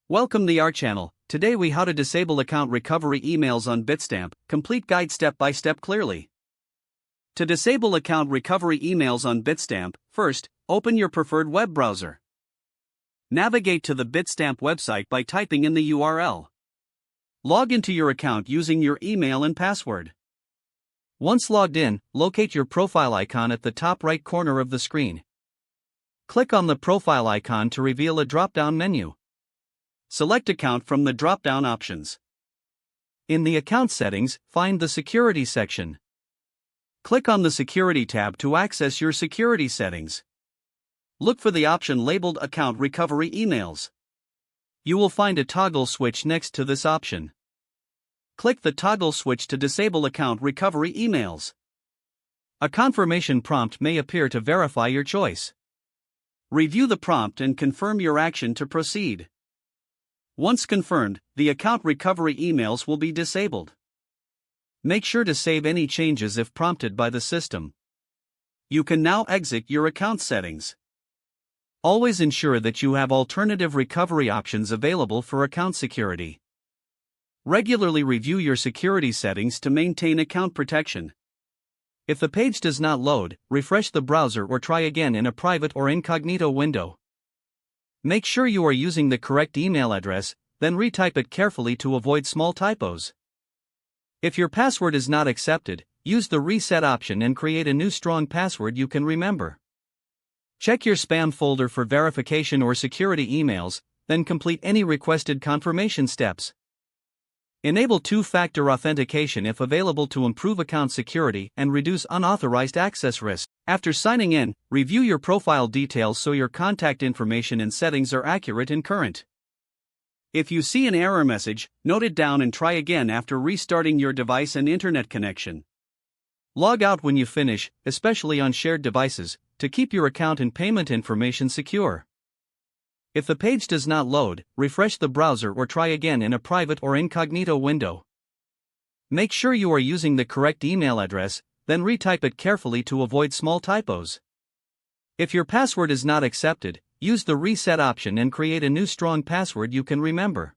Welcome to our channel. Today we how to disable account recovery emails on Bitstamp, complete guide step by step clearly. To disable account recovery emails on Bitstamp, first, open your preferred web browser. Navigate to the Bitstamp website by typing in the URL. Log into your account using your email and password. Once logged in, locate your profile icon at the top right corner of the screen. Click on the profile icon to reveal a drop-down menu. Select Account from the drop-down options. In the Account settings, find the Security section. Click on the Security tab to access your security settings. Look for the option labeled Account Recovery Emails. You will find a toggle switch next to this option. Click the toggle switch to disable account recovery emails. A confirmation prompt may appear to verify your choice. Review the prompt and confirm your action to proceed. Once confirmed, the account recovery emails will be disabled. Make sure to save any changes if prompted by the system. You can now exit your account settings. Always ensure that you have alternative recovery options available for account security. Regularly review your security settings to maintain account protection. If the page does not load, refresh the browser or try again in a private or incognito window. Make sure you are using the correct email address, then retype it carefully to avoid small typos. If your password is not accepted, use the reset option and create a new strong password you can remember. Check your spam folder for verification or security emails, then complete any requested confirmation steps. Enable two-factor authentication if available to improve account security and reduce unauthorized access risk. After signing in, review your profile details so your contact information and settings are accurate and current. If you see an error message, note it down and try again after restarting your device and internet connection. Log out when you finish, especially on shared devices, to keep your account and payment information secure. If the page does not load, refresh the browser or try again in a private or incognito window. Make sure you are using the correct email address, then retype it carefully to avoid small typos. If your password is not accepted, use the reset option and create a new strong password you can remember.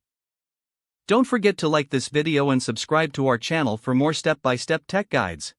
Don't forget to like this video and subscribe to our channel for more step-by-step tech guides.